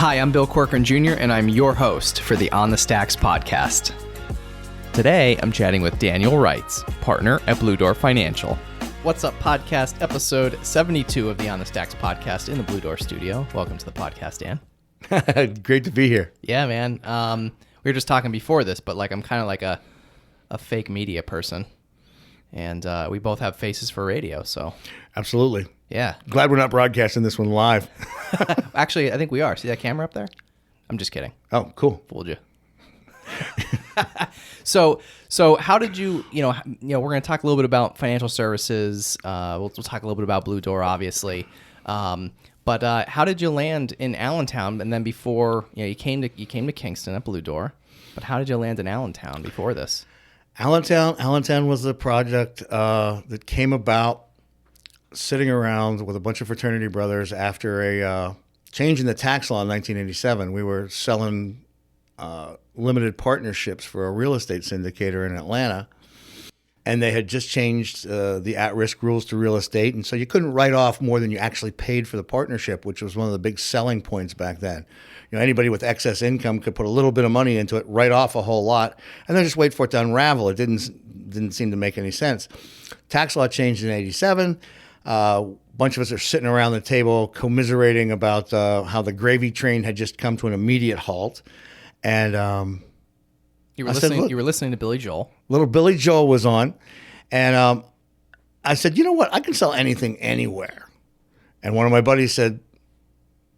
Hi, I'm Bill Corcoran Jr., and I'm your host for the On the Stacks podcast. Today, I'm chatting with Daniel Reitz, partner at Blue Door Financial. What's up, podcast? Episode 72 of the On the Stacks podcast in the Blue Door studio. Welcome to the podcast, Dan. Great to be here. Yeah, man. We were just talking before this, but I'm kind of like a fake media person, and we both have faces for radio, so. Absolutely. Yeah. Glad we're not broadcasting this one live. Actually, I think we are. See that camera up there? I'm just kidding. Oh, cool. Fooled you. So how did you, we're going to talk a little bit about financial services. We'll talk a little bit about Blue Door, obviously. But how did you land in Allentown? And then before, you came to Kingston at Blue Door, but how did you land in Allentown before this? Allentown was a project that came about sitting around with a bunch of fraternity brothers after a change in the tax law in 1987. We were selling limited partnerships for a real estate syndicator in Atlanta, and they had just changed the at-risk rules to real estate, and so you couldn't write off more than you actually paid for the partnership, which was one of the big selling points back then. Anybody with excess income could put a little bit of money into it, write off a whole lot, and then just wait for it to unravel. It didn't seem to make any sense. Tax law changed in 87. A bunch of us are sitting around the table commiserating about how the gravy train had just come to an immediate halt. And you were listening to Billy Joel. Little Billy Joel was on. And I said, you know what? I can sell anything anywhere. And one of my buddies said,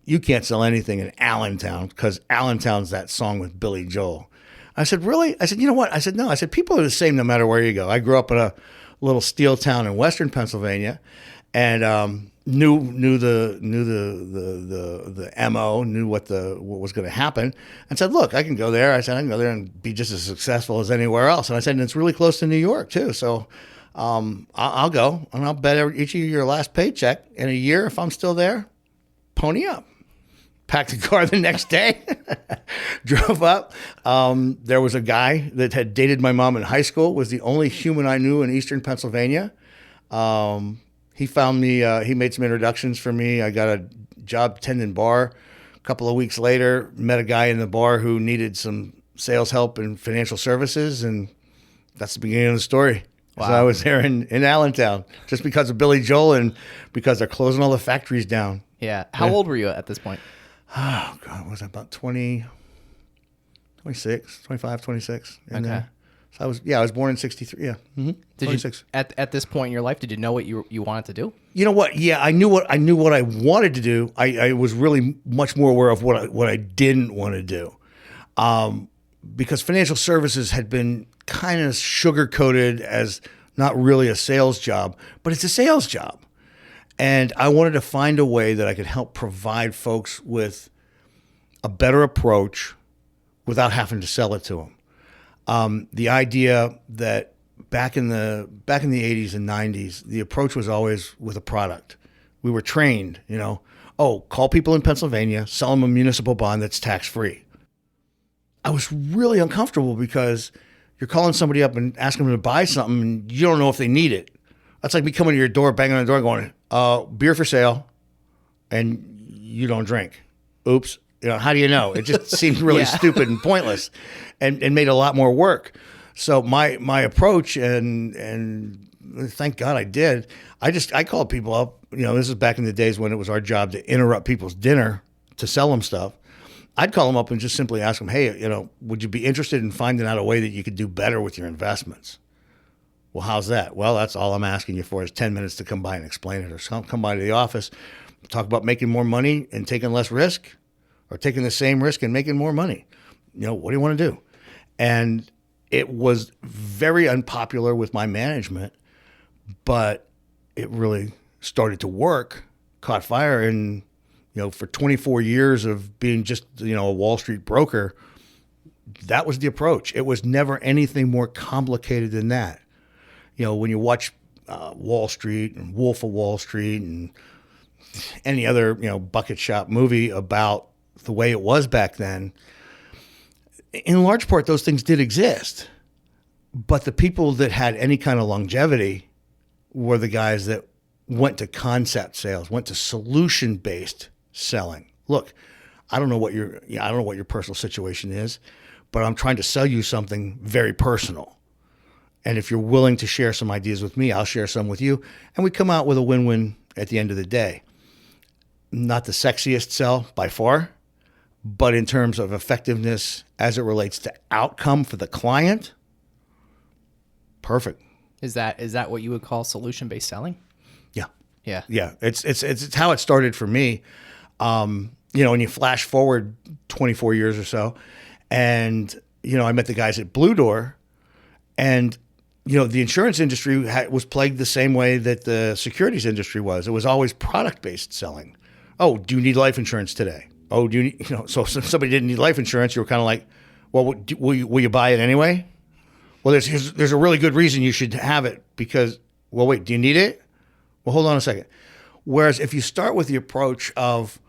you can't sell anything in Allentown because Allentown's that song with Billy Joel. I said, really? I said, you know what? I said, no. I said, people are the same no matter where you go. I grew up in a little steel town in western Pennsylvania, and knew the MO, knew what was going to happen, and said, look, I can go there. I said, I can go there and be just as successful as anywhere else. And I said, and it's really close to New York too. So I'll go, and I'll bet each of you your last paycheck in a year, if I'm still there, pony up. Packed the car the next day, drove up. There was a guy that had dated my mom in high school, was the only human I knew in eastern Pennsylvania. He found me, he made some introductions for me. I got a job tending bar. A couple of weeks later, met a guy in the bar who needed some sales help in financial services, and that's the beginning of the story. Wow. So I was there in Allentown just because of Billy Joel and because they're closing all the factories down. Yeah. How old were you at this point? Oh, God, was I about 26, 25, 26 in okay. there. So I was born in 63, yeah. Mm-hmm. Did 26. you, at this point in your life, did you know what you wanted to do? You know what? Yeah, I knew what I wanted to do. I was really much more aware of what I didn't want to do. Because financial services had been kind of sugar-coated as not really a sales job, but it's a sales job. And I wanted to find a way that I could help provide folks with a better approach without having to sell it to them. The idea that back in the 80s and 90s, the approach was always with a product. We were trained, call people in Pennsylvania, sell them a municipal bond that's tax-free. I was really uncomfortable because you're calling somebody up and asking them to buy something and you don't know if they need it. That's like me coming to your door, banging on the door going, beer for sale, and you don't drink. Oops. How do you know? It just seemed really stupid and pointless and made a lot more work. So my approach, and thank God I did, I called people up. This is back in the days when it was our job to interrupt people's dinner to sell them stuff. I'd call them up and just simply ask them, hey, would you be interested in finding out a way that you could do better with your investments? Well, how's that? Well, that's all I'm asking you for is 10 minutes to come by and explain it, or come by to the office, talk about making more money and taking less risk, or taking the same risk and making more money. What do you want to do? And it was very unpopular with my management, but it really started to work, caught fire. And, for 24 years of being just, a Wall Street broker, that was the approach. It was never anything more complicated than that. When you watch Wall Street and Wolf of Wall Street and any other, bucket shop movie about the way it was back then, in large part, those things did exist. But the people that had any kind of longevity were the guys that went to concept sales, went to solution-based selling. Look, I don't know what your personal situation is, but I'm trying to sell you something very personal. And if you're willing to share some ideas with me, I'll share some with you. And we come out with a win-win at the end of the day. Not the sexiest sell by far, but in terms of effectiveness as it relates to outcome for the client, perfect. Is that what you would call solution-based selling? Yeah. Yeah. Yeah. It's how it started for me. When you flash forward 24 years or so, and, I met the guys at Blue Door, and, the insurance industry was plagued the same way that the securities industry was. It was always product-based selling. Oh, do you need life insurance today? Oh, do you need, so if somebody didn't need life insurance, you were kind of like, well, will you buy it anyway? Well, there's a really good reason you should have it because, well, wait, do you need it? Well, hold on a second. Whereas if you start with the approach of,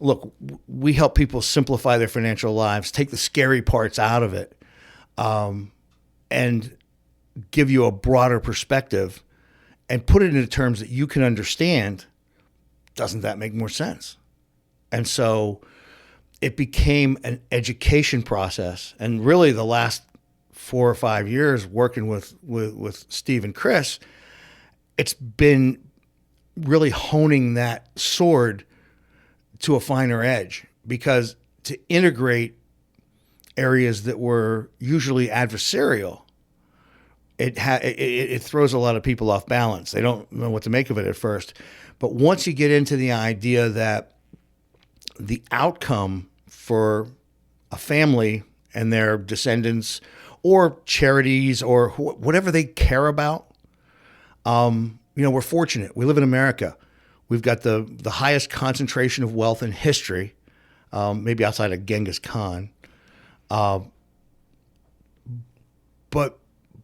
look, we help people simplify their financial lives, take the scary parts out of it, and give you a broader perspective and put it into terms that you can understand, doesn't that make more sense? And so it became an education process. And really the last 4 or 5 years working with Steve and Chris, it's been really honing that sword to a finer edge, because to integrate areas that were usually adversarial, it throws a lot of people off balance. They don't know what to make of it at first. But once you get into the idea that the outcome for a family and their descendants or charities or whatever they care about, we're fortunate. We live in America. We've got the highest concentration of wealth in history, maybe outside of Genghis Khan. But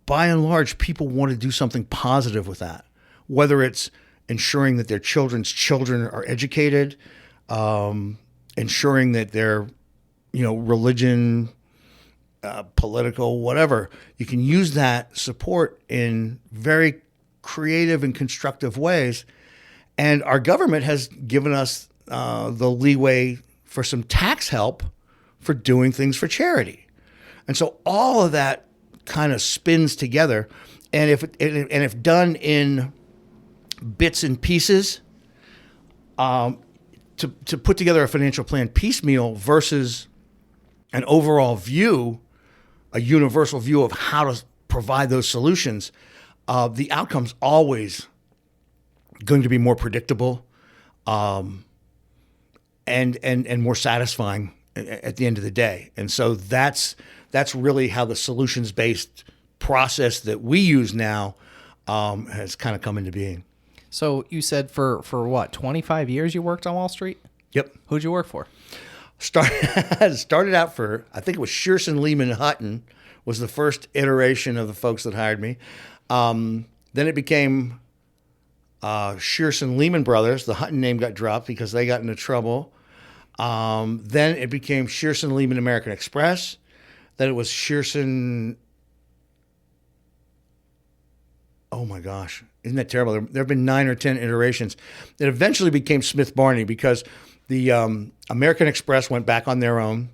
by and large, people want to do something positive with that, whether it's ensuring that their children's children are educated, ensuring that their, religion, political, whatever, you can use that support in very creative and constructive ways. And our government has given us the leeway for some tax help for doing things for charity. And so all of that kind of spins together. And if done in bits and pieces, to put together a financial plan piecemeal versus an overall view, a universal view of how to provide those solutions, the outcome's always going to be more predictable, and more satisfying at the end of the day. And so that's really how the solutions-based process that we use now has kind of come into being. So you said for what, 25 years you worked on Wall Street? Yep. Who'd you work for? Started out for, I think it was Shearson, Lehman Hutton was the first iteration of the folks that hired me. Then it became Shearson Lehman Brothers. The Hutton name got dropped because they got into trouble. Then it became Shearson Lehman American Express. Then it was Shearson. Oh my gosh, isn't that terrible? There have been 9 or 10 iterations. It eventually became Smith Barney because the American Express went back on their own.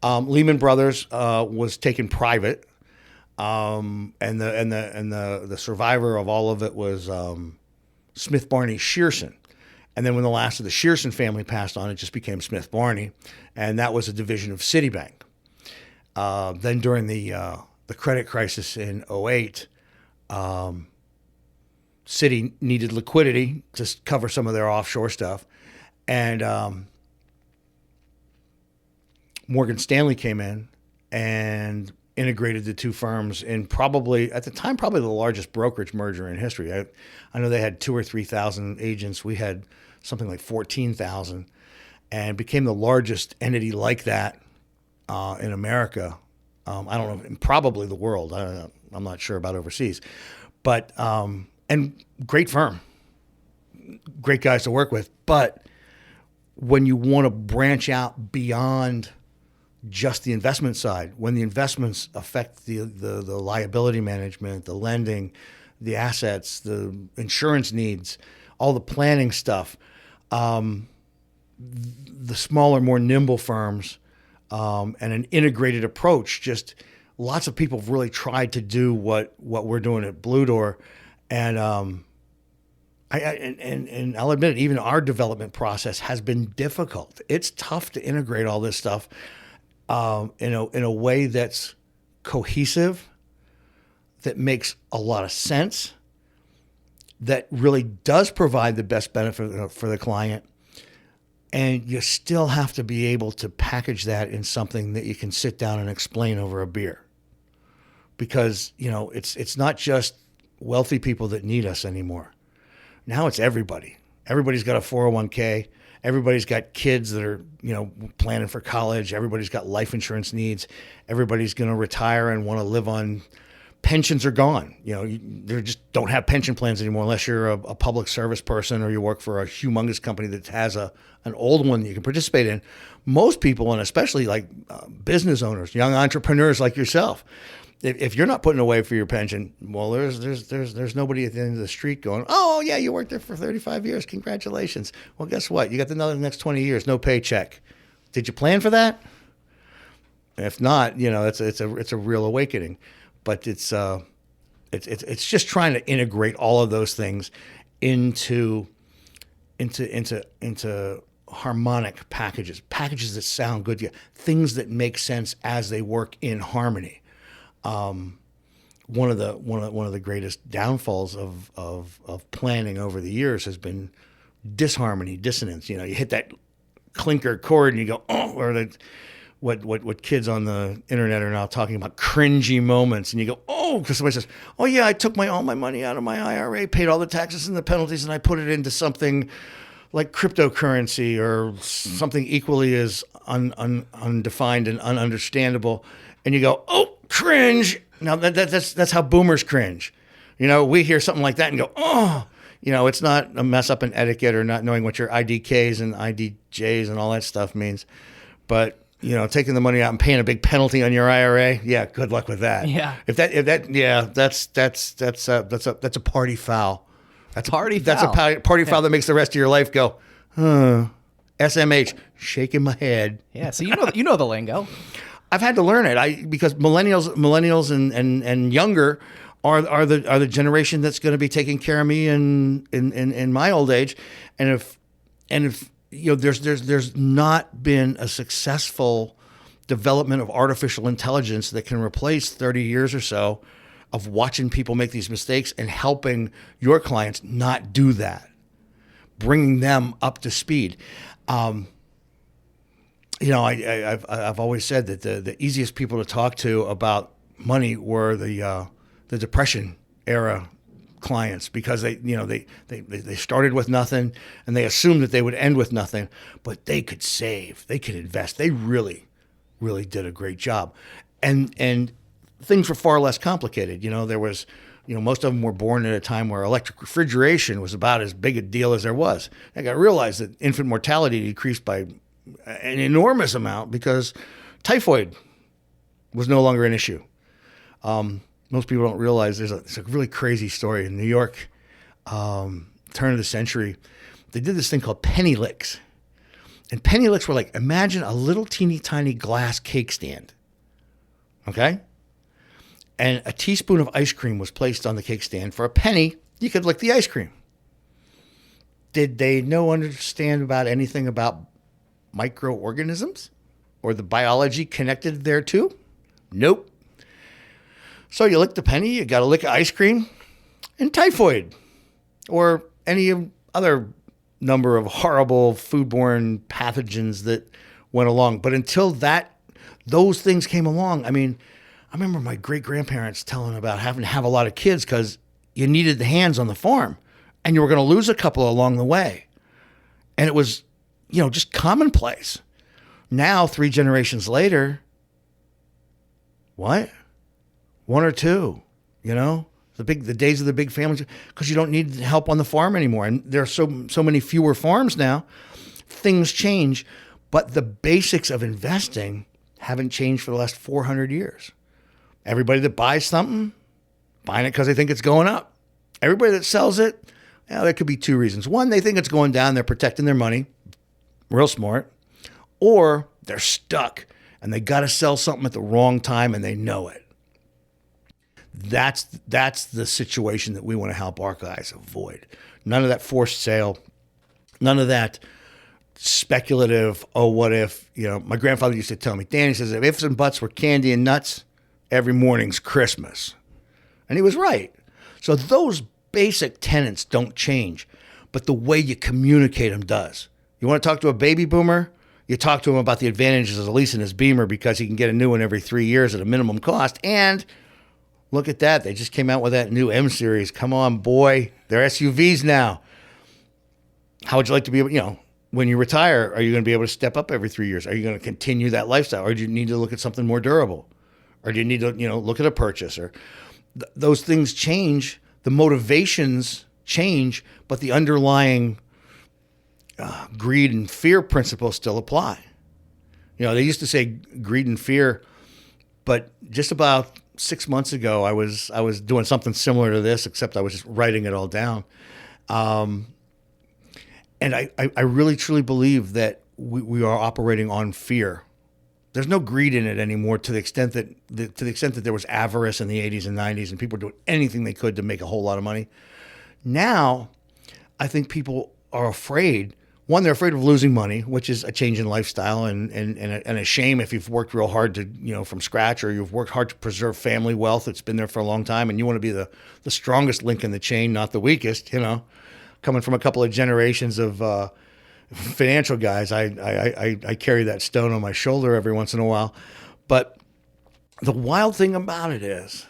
Lehman Brothers was taken private, and the survivor of all of it was Smith Barney Shearson. And then when the last of the Shearson family passed on, it just became Smith Barney, and that was a division of Citibank. Then during the credit crisis in 2008, Citi needed liquidity to cover some of their offshore stuff, and Morgan Stanley came in and integrated the two firms in probably, at the time, probably the largest brokerage merger in history. I know they had 2,000 or 3,000 agents. We had something like 14,000, and became the largest entity like that in America. I don't know, probably the world. I don't know. I'm not sure about overseas, but and great firm, great guys to work with. But when you want to branch out beyond just the investment side, when the investments affect the liability management, the lending, the assets, the insurance needs, all the planning stuff, the smaller, more nimble firms and an integrated approach. Just lots of people have really tried to do what we're doing at Blue Door, and and I'll admit it, even our development process has been difficult. It's tough to integrate all this stuff in a way that's cohesive, that makes a lot of sense, that really does provide the best benefit for the client. And you still have to be able to package that in something that you can sit down and explain over a beer. Because, it's not just wealthy people that need us anymore. Now it's everybody. Everybody's got a 401k. Everybody's got kids that are, planning for college. Everybody's got life insurance needs. Everybody's going to retire and want to live on. Pensions are gone. They just don't have pension plans anymore unless you're a public service person or you work for a humongous company that has an old one that you can participate in. Most people, and especially like business owners, young entrepreneurs like yourself, if you're not putting away for your pension, well, there's nobody at the end of the street going, oh yeah, you worked there for 35 years. Congratulations. Well, guess what? You got the next 20 years, no paycheck. Did you plan for that? If not, it's a real awakening. But it's just trying to integrate all of those things into harmonic packages that sound good to you, things that make sense as they work in harmony. One of the greatest downfalls of planning over the years has been disharmony, dissonance. You hit that clinker chord and you go, oh, or what kids on the internet are now talking about, cringy moments, and you go, oh, because somebody says, oh yeah, I took all my money out of my IRA, paid all the taxes and the penalties, and I put it into something like cryptocurrency or something equally as undefined and ununderstandable, and you go, oh, cringe. Now that's how boomers cringe. We hear something like that and go, oh, it's not a mess up in etiquette or not knowing what your IDKs and IDJs and all that stuff means, but taking the money out and paying a big penalty on your IRA, yeah, good luck with that. Yeah. That's a party foul. That's a party foul that makes the rest of your life go, SMH, shaking my head. Yeah. So you know the lingo. I've had to learn it. Because millennials and younger are the generation that's going to be taking care of me in my old age, and if there's not been a successful development of artificial intelligence that can replace 30 years or so of watching people make these mistakes and helping your clients not do that, bringing them up to speed. I've always said that the easiest people to talk to about money were the Depression era clients, because they started with nothing and they assumed that they would end with nothing, but they could save, they could invest. They really, really did a great job. And things were far less complicated. There was, most of them were born at a time where electric refrigeration was about as big a deal as there was. I got to realize that infant mortality decreased by an enormous amount because typhoid was no longer an issue. Most people don't realize there's a really crazy story in New York, turn of the century. They did this thing called penny licks. And penny licks were like, imagine a little teeny tiny glass cake stand. Okay? And a teaspoon of ice cream was placed on the cake stand. For a penny, you could lick the ice cream. Did they understand about anything about microorganisms or the biology connected thereto? Nope. So you lick the penny, you got to lick ice cream, and typhoid, or any other number of horrible foodborne pathogens that went along. But until those things came along, I remember my great-grandparents telling about having to have a lot of kids because you needed the hands on the farm, and you were going to lose a couple along the way. And it was, just commonplace. Now, 3 generations later, what? 1 or 2, the days of the big families, because you don't need help on the farm anymore. And there are so many fewer farms now. Things change, but the basics of investing haven't changed for the last 400 years. Everybody that buys something, buying it because they think it's going up. Everybody that sells it, there could be 2 reasons. 1, they think it's going down. They're protecting their money. real smart, or they're stuck and they got to sell something at the wrong time and they know it. That's the situation that we want to help our guys avoid. None of that forced sale, none of that speculative, oh, what if, my grandfather used to tell me, Danny says, if ifs and buts were candy and nuts, every morning's Christmas. And he was right. So those basic tenets don't change, but the way you communicate them does. You want to talk to a baby boomer? You talk to him about the advantages of leasing his Beamer because he can get a new one every 3 years at a minimum cost. And look at that. They just came out with that new M series. Come on, boy. They're SUVs now. How would you like to be able, when you retire, are you going to be able to step up every 3 years? Are you going to continue that lifestyle? Or do you need to look at something more durable? Or do you need to, look at a purchase? Or those things change. The motivations change, but the underlying greed and fear principles still apply. They used to say greed and fear, but just about 6 months ago, I was doing something similar to this, except I was just writing it all down. And I really truly believe that we are operating on fear. There's no greed in it anymore to the extent that there was avarice in the 80s and 90s and people were doing anything they could to make a whole lot of money. Now, I think people are afraid. One, they're afraid of losing money, which is a change in lifestyle and a shame if you've worked real hard to, from scratch, or you've worked hard to preserve family wealth that's been there for a long time, and you want to be the strongest link in the chain, not the weakest, Coming from a couple of generations of financial guys, I carry that stone on my shoulder every once in a while. But the wild thing about it is,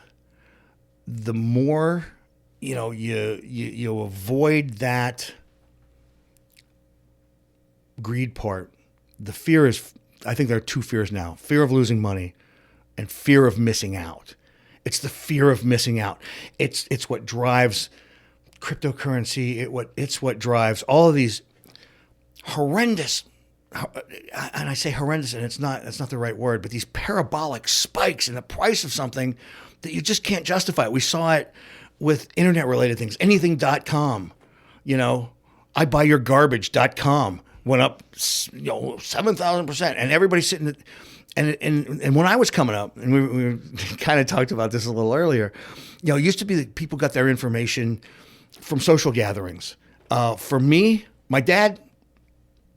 the more, you avoid that greed part, the fear is, I think there are two fears now: fear of losing money and fear of missing out. It's the fear of missing out. It's what drives cryptocurrency. It's what drives all of these horrendous, and I say horrendous, and it's not the right word, but these parabolic spikes in the price of something that you just can't justify. We saw it with internet related things. Anything.com, IBuyYourGarbage.com went up, 7,000%, and everybody's sitting. And when I was coming up, and we kind of talked about this a little earlier, it used to be that people got their information from social gatherings. For me, my dad,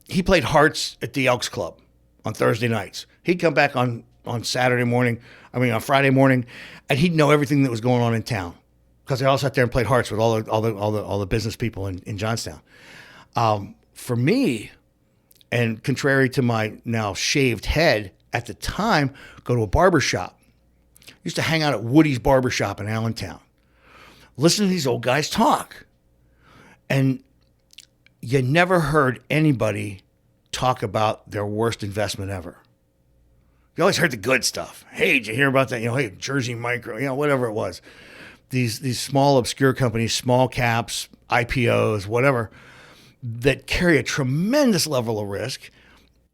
he played hearts at the Elks Club on Thursday nights. He'd come back on Friday morning, and he'd know everything that was going on in town because they all sat there and played hearts with all the business people in Johnstown. For me, and contrary to my now shaved head, at the time, go to a barber shop. Used to hang out at Woody's Barbershop in Allentown. Listen to these old guys talk. And you never heard anybody talk about their worst investment ever. You always heard the good stuff. Hey, did you hear about that? Hey, Jersey Micro, whatever it was. These small, obscure companies, small caps, IPOs, whatever, that carry a tremendous level of risk.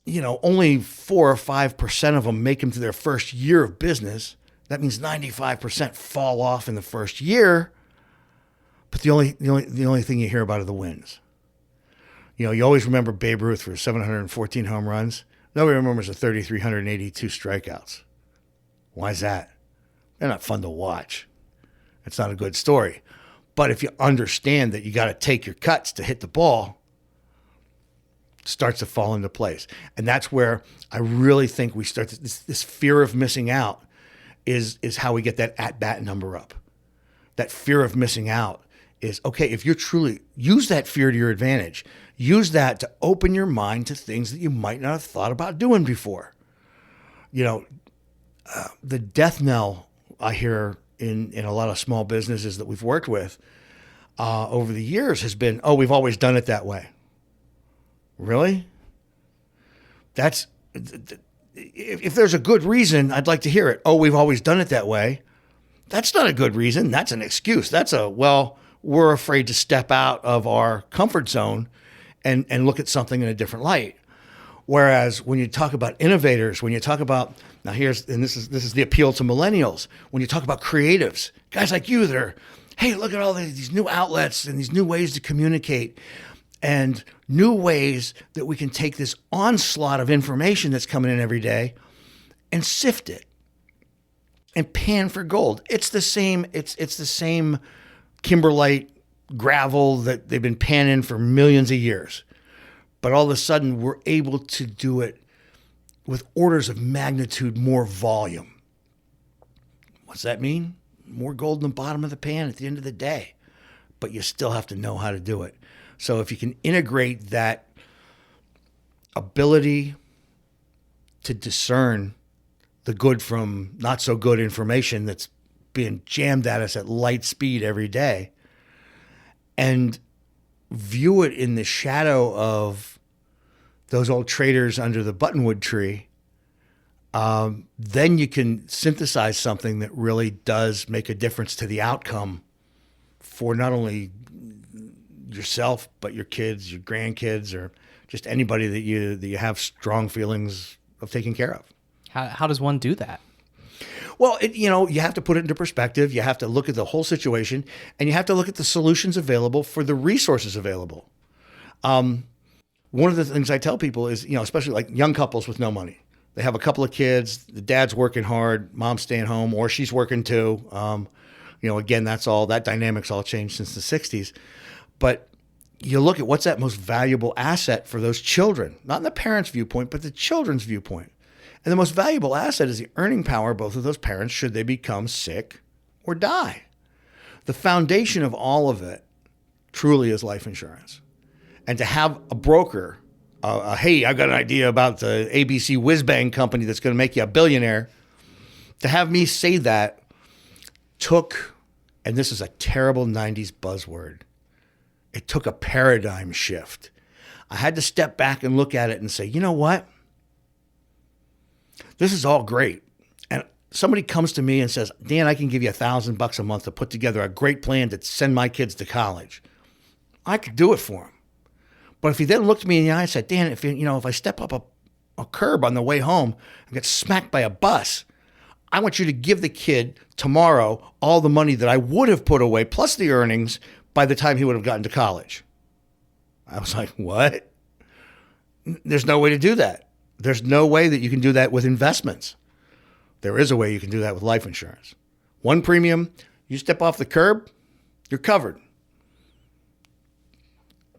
Only 4 or 5% of them make them to their first year of business. That means 95% fall off in the first year. But the only thing you hear about are the wins. You always remember Babe Ruth for 714 home runs. Nobody remembers the 3,382 strikeouts. Why is that? They're not fun to watch. It's not a good story. But if you understand that you got to take your cuts to hit the ball, it starts to fall into place. And that's where I really think we start this fear of missing out is how we get that at-bat number up. That fear of missing out is, okay, if you're truly, use that fear to your advantage. Use that to open your mind to things that you might not have thought about doing before. The death knell I hear in a lot of small businesses that we've worked with over the years has been, oh, we've always done it that way. Really? If there's a good reason, I'd like to hear it. Oh, we've always done it that way. That's not a good reason. That's an excuse. That's we're afraid to step out of our comfort zone and look at something in a different light. Whereas when you talk about innovators, when you talk about, this is the appeal to millennials. When you talk about creatives, guys like you that are, hey, look at all these new outlets and these new ways to communicate. and new ways that we can take this onslaught of information that's coming in every day and sift it and pan for gold. It's the same kimberlite gravel that they've been panning for millions of years. But all of a sudden, we're able to do it with orders of magnitude more volume. What's that mean? More gold in the bottom of the pan at the end of the day. But you still have to know how to do it. So if you can integrate that ability to discern the good from not so good information that's being jammed at us at light speed every day, and view it in the shadow of those old traders under the buttonwood tree, then you can synthesize something that really does make a difference to the outcome for not only yourself, but your kids, your grandkids, or just anybody that you have strong feelings of taking care of. How does one do that? Well, you have to put it into perspective. You have to look at the whole situation, and you have to look at the solutions available for the resources available. One of the things I tell people is, especially like young couples with no money. They have a couple of kids. The dad's working hard. Mom's staying home, or she's working too. Again, that dynamic's all changed since the 60s. But you look at what's that most valuable asset for those children, not in the parents' viewpoint, but the children's viewpoint. And the most valuable asset is the earning power of both of those parents should they become sick or die. The foundation of all of it truly is life insurance. And to have a broker, hey, I got an idea about the ABC whiz-bang company that's going to make you a billionaire, to have me say that took, and this is a terrible 90s buzzword, it took a paradigm shift. I had to step back and look at it and say, you know what? This is all great. And somebody comes to me and says, Dan, I can give you $1,000 a month to put together a great plan to send my kids to college. I could do it for them. But if he then looked me in the eye and said, Dan, if I step up a curb on the way home and get smacked by a bus, I want you to give the kid tomorrow all the money that I would have put away, plus the earnings, by the time he would have gotten to college. I was like, what? There's no way to do that. There's no way that you can do that with investments. There is a way you can do that with life insurance. One premium, you step off the curb, you're covered.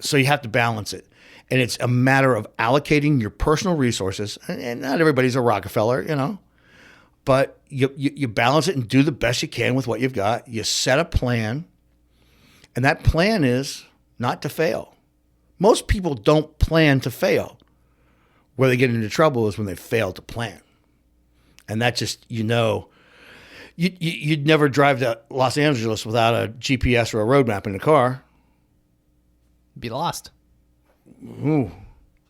So you have to balance it. And it's a matter of allocating your personal resources. And not everybody's a Rockefeller, but you balance it and do the best you can with what you've got. You set a plan, and that plan is not to fail. Most people don't plan to fail. Where they get into trouble is when they fail to plan. And that just, you'd never drive to Los Angeles without a GPS or a road map in the car. Be lost. Ooh.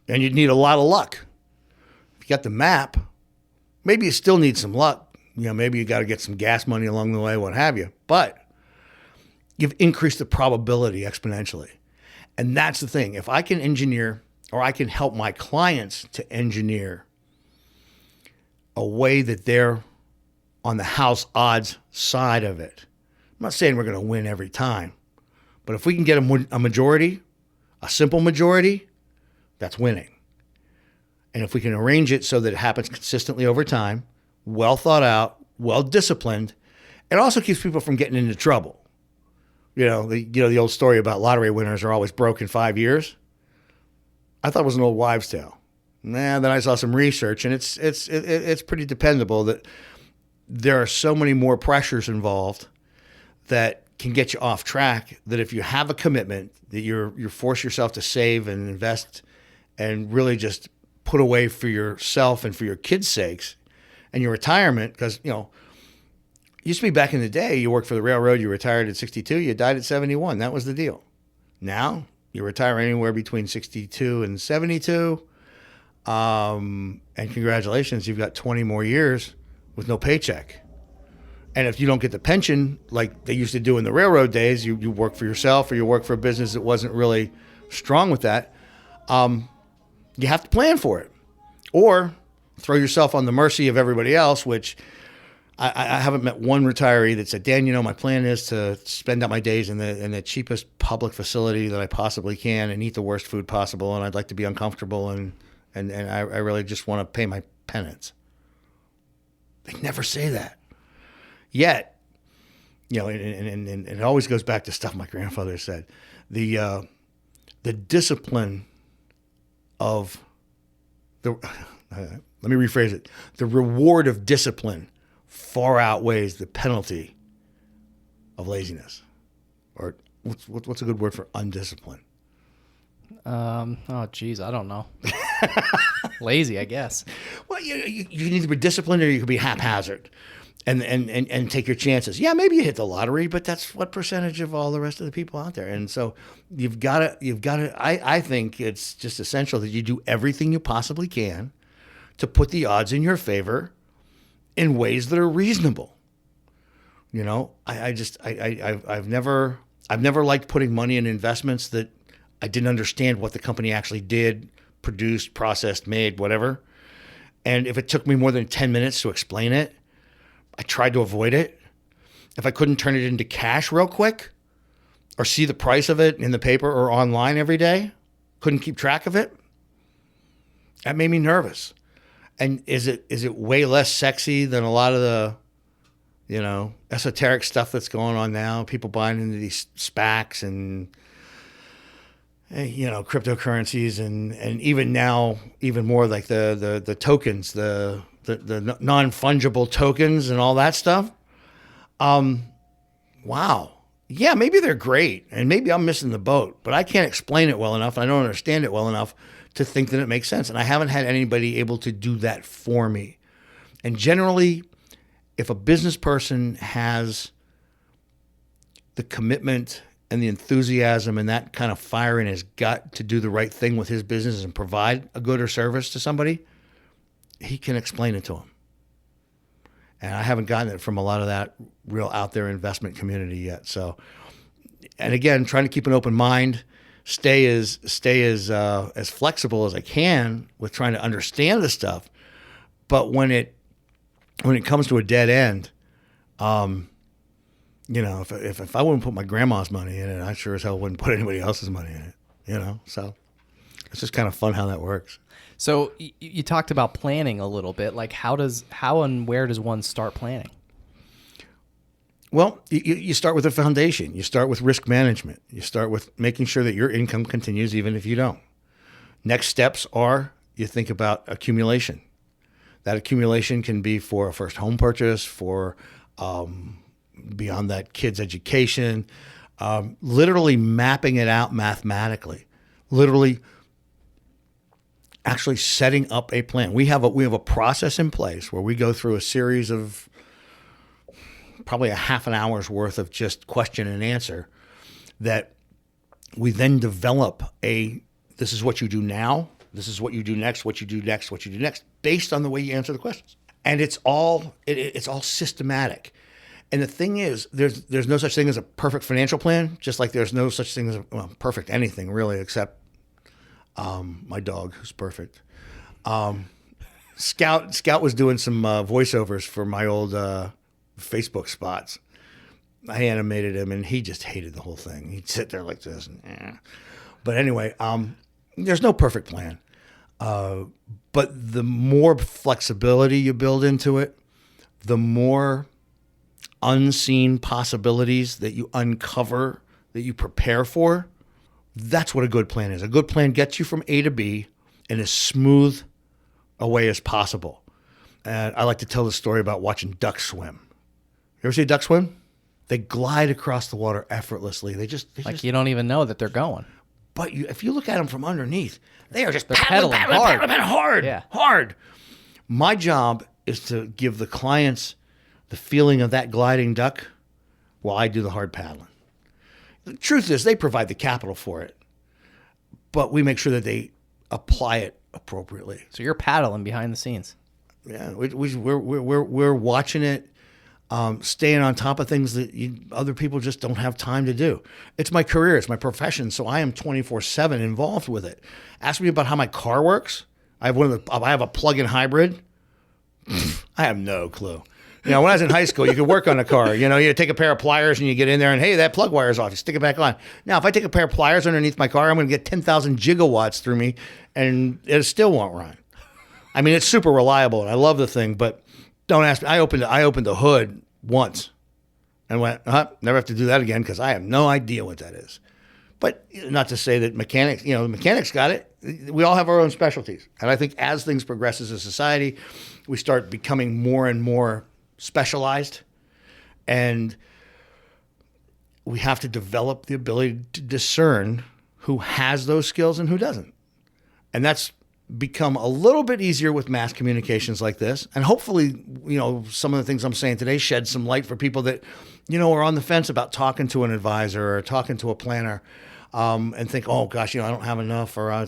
And you'd need a lot of luck. If you got the map, maybe you still need some luck. Maybe you got to get some gas money along the way, what have you. But you've increased the probability exponentially. And that's the thing. If I can engineer, or I can help my clients to engineer a way that they're on the house odds side of it. I'm not saying we're going to win every time, but if we can get a majority, a simple majority, that's winning. And if we can arrange it so that it happens consistently over time, well thought out, well disciplined, it also keeps people from getting into trouble. The old story about lottery winners are always broke in 5 years. I thought it was an old wives' tale. Then I saw some research, and it's pretty dependable that there are so many more pressures involved that can get you off track, that if you have a commitment that you force yourself to save and invest and really just put away for yourself and for your kids' sakes and your retirement, because, used to be back in the day, you worked for the railroad, you retired at 62, you died at 71. That was the deal. Now, you retire anywhere between 62 and 72. And congratulations, you've got 20 more years with no paycheck. And if you don't get the pension like they used to do in the railroad days, you work for yourself or you work for a business that wasn't really strong with that, you have to plan for it. Or throw yourself on the mercy of everybody else, which I haven't met one retiree that said, Dan, my plan is to spend out my days in the cheapest public facility that I possibly can and eat the worst food possible, and I'd like to be uncomfortable, and I really just want to pay my penance. They never say that. Yet, and it always goes back to stuff my grandfather said. The discipline of let me rephrase it. The reward of discipline far outweighs the penalty of laziness. Or what's a good word for undisciplined? Oh, geez, I don't know. Lazy, I guess. Well, you can either be disciplined or you can be haphazard and take your chances. Yeah, maybe you hit the lottery, but that's what percentage of all the rest of the people out there. And so you've got to, I think it's just essential that you do everything you possibly can to put the odds in your favor in ways that are reasonable. I've never liked putting money in investments that I didn't understand what the company actually did, produced, processed, made, whatever. And if it took me more than 10 minutes to explain it, I tried to avoid it. If I couldn't turn it into cash real quick or see the price of it in the paper or online every day, couldn't keep track of it, that made me nervous. And is it way less sexy than a lot of the, esoteric stuff that's going on now? People buying into these SPACs and, cryptocurrencies and even now, even more like the tokens, the non-fungible tokens and all that stuff. Wow. Yeah, maybe they're great and maybe I'm missing the boat, but I can't explain it well enough and I don't understand it well enough to think that it makes sense. And I haven't had anybody able to do that for me. And generally, if a business person has the commitment and the enthusiasm and that kind of fire in his gut to do the right thing with his business and provide a good or service to somebody, he can explain it to them. And I haven't gotten it from a lot of that real out there investment community yet. So, and again, trying to keep an open mind, stay as flexible as I can with trying to understand the stuff. But when it comes to a dead end, if I wouldn't put my grandma's money in it, I sure as hell wouldn't put anybody else's money in it. So it's just kind of fun how that works. So you talked about planning a little bit. Like how and where does one start planning? Well, you start with a foundation. You start with risk management. You start with making sure that your income continues even if you don't. Next steps are you think about accumulation. That accumulation can be for a first home purchase, for beyond that, kids' education, literally mapping it out mathematically, literally actually setting up a plan. We have a process in place where we go through a series of probably a half an hour's worth of just question and answer that we then develop this is what you do now, this is what you do next, what you do next, what you do next, based on the way you answer the questions. And it's all systematic. And the thing is, there's no such thing as a perfect financial plan, just like there's no such thing as a perfect anything really, except my dog, who's perfect. Scout was doing some voiceovers for my old Facebook spots. I animated him, and he just hated the whole thing. He'd sit there like this. But anyway, there's no perfect plan. But the more flexibility you build into it, the more unseen possibilities that you uncover, that you prepare for, that's what a good plan is. A good plan gets you from A to B in as smooth a way as possible. And I like to tell the story about watching ducks swim. You ever see a duck swim? They glide across the water effortlessly. They just you don't even know that they're going. But if you look at them from underneath, they're pedaling hard. Yeah. Hard. My job is to give the clients the feeling of that gliding duck while I do the hard paddling. The truth is, they provide the capital for it, but we make sure that they apply it appropriately. So you're paddling behind the scenes. Yeah, we're watching it, staying on top of things that other people just don't have time to do. It's my career, it's my profession, so I am 24/7 involved with it. Ask me about how my car works. I have a plug-in hybrid. I have no clue. When I was in high school, you could work on a car. You take a pair of pliers and you get in there and, hey, that plug wire's off. You stick it back on. Now, if I take a pair of pliers underneath my car, I'm going to get 10,000 gigawatts through me, and it still won't run. I mean, it's super reliable, and I love the thing, but don't ask me. I opened the hood once and went, never have to do that again because I have no idea what that is. But not to say that mechanics, the mechanics got it. We all have our own specialties. And I think as things progress as a society, we start becoming more and more specialized. And we have to develop the ability to discern who has those skills and who doesn't. And that's become a little bit easier with mass communications like this. And hopefully, some of the things I'm saying today shed some light for people that, are on the fence about talking to an advisor or talking to a planner. And think, oh gosh, I don't have enough, or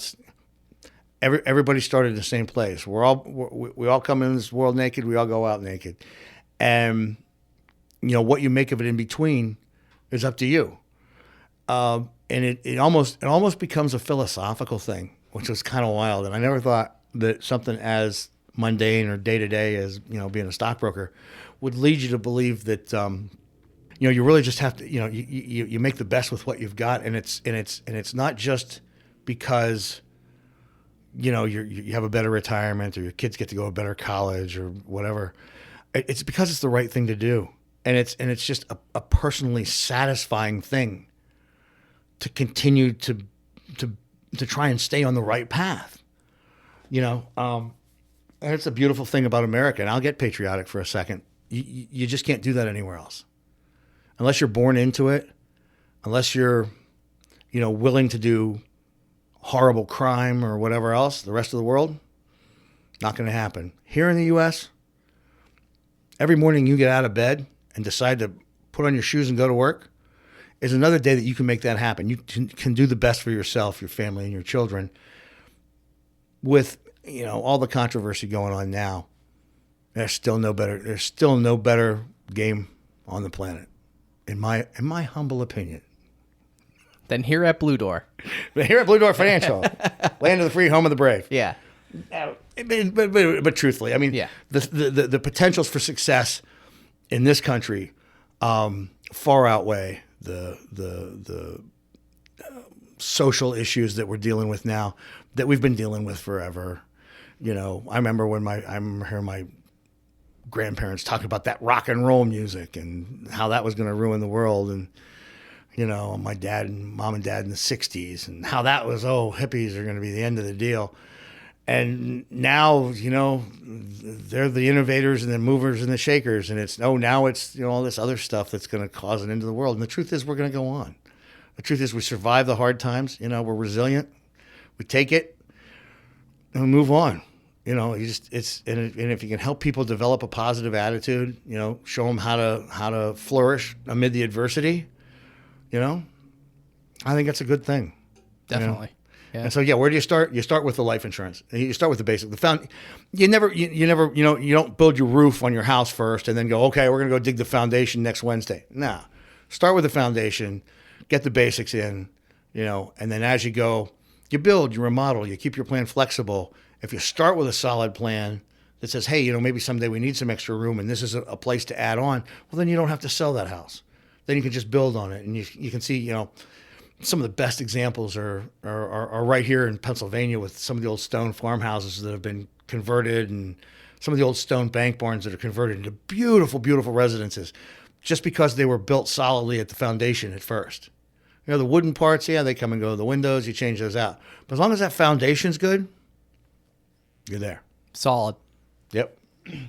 everybody started in the same place. We all come in this world naked. We all go out naked, and what you make of it in between is up to you. And it almost becomes a philosophical thing, which was kind of wild. And I never thought that something as mundane or day to day as being a stockbroker would lead you to believe that. You really just have to, you make the best with what you've got, and it's not just because, you have a better retirement or your kids get to go to a better college or whatever. It's because it's the right thing to do, and it's just a personally satisfying thing to continue to try and stay on the right path, And it's a beautiful thing about America. And I'll get patriotic for a second. You just can't do that anywhere else. Unless you're born into it, unless you're, willing to do horrible crime or whatever else, the rest of the world, not going to happen. Here in the U.S., every morning you get out of bed and decide to put on your shoes and go to work is another day that you can make that happen. You can do the best for yourself, your family, and your children. With, all the controversy going on now, there's still no better game on the planet. In my humble opinion. Then here at Blue Door. Here at Blue Door Financial, land of the free, home of the brave. Yeah. But truthfully, I mean, the potentials for success in this country far outweigh the social issues that we're dealing with now, that we've been dealing with forever. I remember hearing my grandparents talking about that rock and roll music and how that was going to ruin the world, and my dad and mom and dad in the 60s, and how that was, hippies are going to be the end of the deal. And now they're the innovators and the movers and the shakers, and now it's all this other stuff that's going to cause an end to the world. And the truth is, we're going to go on. The truth is, we survive the hard times. We're resilient. We take it and we move on. And if you can help people develop a positive attitude, show them how to flourish amid the adversity, I think that's a good thing. Definitely. Yeah. And so, where do you start? You start with the life insurance. You start with the basic. You don't build your roof on your house first and then go, okay, we're going to go dig the foundation next Wednesday. No, start with the foundation, get the basics in, and then as you go, you build, you remodel, you keep your plan flexible. If you start with a solid plan that says, hey, maybe someday we need some extra room and this is a place to add on, well, then you don't have to sell that house. Then you can just build on it. And you can see, some of the best examples are right here in Pennsylvania with some of the old stone farmhouses that have been converted, and some of the old stone bank barns that are converted into beautiful, beautiful residences just because they were built solidly at the foundation at first. The wooden parts, they come and go. The windows, you change those out. But as long as that foundation's good, you're there. Solid. Yep.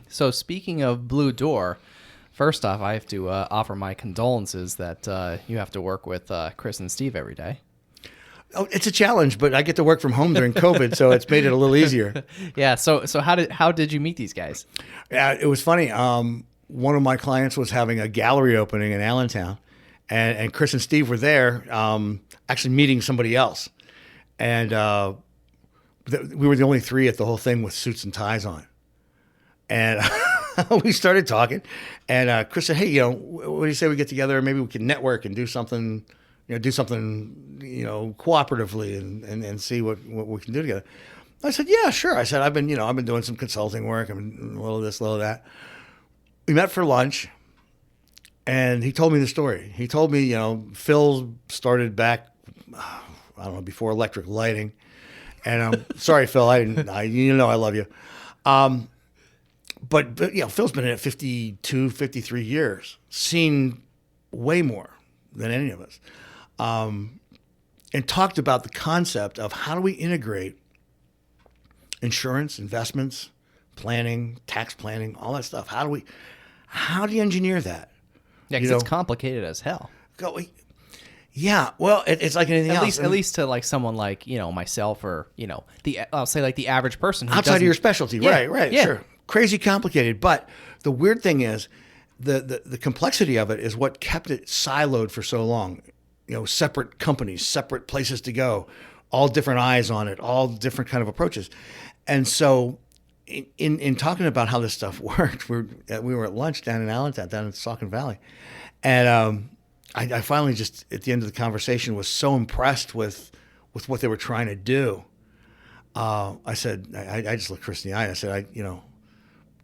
So speaking of Blue Door, first off, I have to offer my condolences that you have to work with Chris and Steve every day. Oh, it's a challenge, but I get to work from home during COVID, so it's made it a little easier. Yeah. So how did you meet these guys? Yeah, it was funny. One of my clients was having a gallery opening in Allentown, and Chris and Steve were there, actually meeting somebody else, and we were the only three at the whole thing with suits and ties on. And we started talking, and Chris said, hey, what do you say we get together and maybe we can network and do something cooperatively and see what we can do together. I said, yeah, sure. I said, I've been doing some consulting work. I'm a little of this, a little of that. we met for lunch, and he told me the story. He told me, Phil started back, I don't know, before electric lighting. And I'm sorry, Phil, I love you. But Phil's been in it 52, 53 years, seen way more than any of us. And talked about the concept of how do we integrate insurance, investments, planning, tax planning, all that stuff. How do you engineer that? Yeah, because it's complicated as hell. Yeah, well, it's like anything else. At least to like someone like myself or I'll say like the average person who outside of your specialty. Yeah, right, yeah. Sure, crazy complicated. But the weird thing is, the complexity of it is what kept it siloed for so long. Separate companies, separate places to go, all different eyes on it, all different kind of approaches. And so in talking about how this stuff worked, we were at lunch down in Allentown, down in Saucon Valley. And I finally just, at the end of the conversation, was so impressed with what they were trying to do. I said, I just looked Chris in the eye and I said,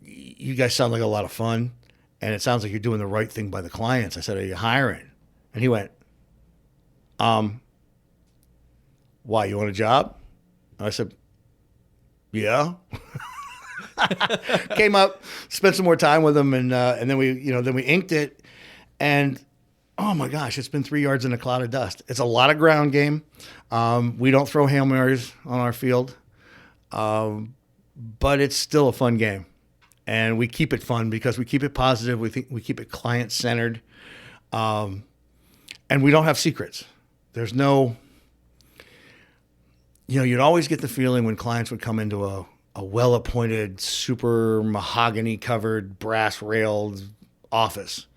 you guys sound like a lot of fun. And it sounds like you're doing the right thing by the clients. I said, are you hiring? And he went, why, you want a job? And I said, yeah. Came up, spent some more time with him, and then we inked it, and oh my gosh, it's been 3 yards in a cloud of dust. It's a lot of ground game. We don't throw Hail Marys on our field, but it's still a fun game, and we keep it fun because we keep it positive. We keep it client centered, and we don't have secrets. There's no, you'd always get the feeling when clients would come into a well-appointed, super mahogany-covered, brass-railed office,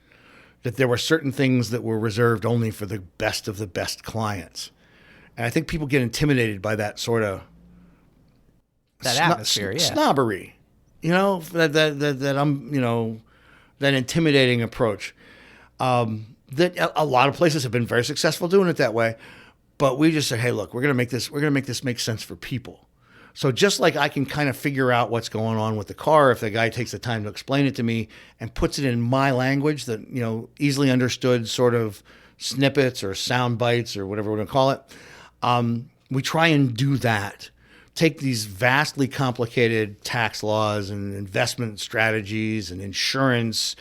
that there were certain things that were reserved only for the best of the best clients. And I think people get intimidated by that sort of atmosphere, snobbery, that intimidating approach. That a lot of places have been very successful doing it that way, but we just said, hey, look, we're going to make this make sense for people. So just like I can kind of figure out what's going on with the car if the guy takes the time to explain it to me and puts it in my language that, easily understood sort of snippets or sound bites or whatever we're going to call it, we try and do that. Take these vastly complicated tax laws and investment strategies and insurance.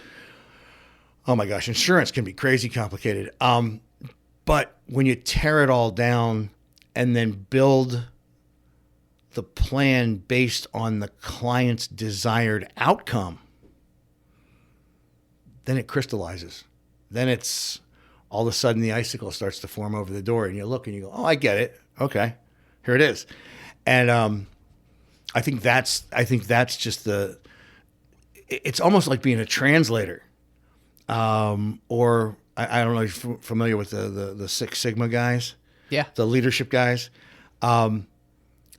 Oh my gosh, insurance can be crazy complicated. But when you tear it all down and then build the plan based on the client's desired outcome, then it crystallizes. Then it's all of a sudden the icicle starts to form over the door, and you look and you go, oh, I get it. Okay, here it is. And I think that's just it's almost like being a translator. Or I don't know if you're familiar with the Six Sigma guys. Yeah. The leadership guys.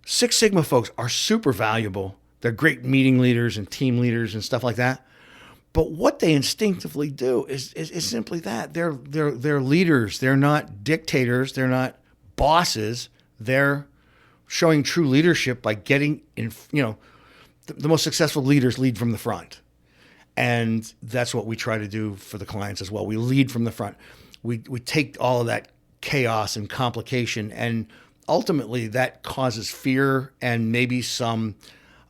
Six Sigma folks are super valuable. They're great meeting leaders and team leaders and stuff like that. But what they instinctively do is simply that. They're leaders. They're not dictators. They're not bosses. They're showing true leadership by getting in, the most successful leaders lead from the front. And that's what we try to do for the clients as well. We lead from the front. We take all of that chaos and complication, and ultimately that causes fear and maybe some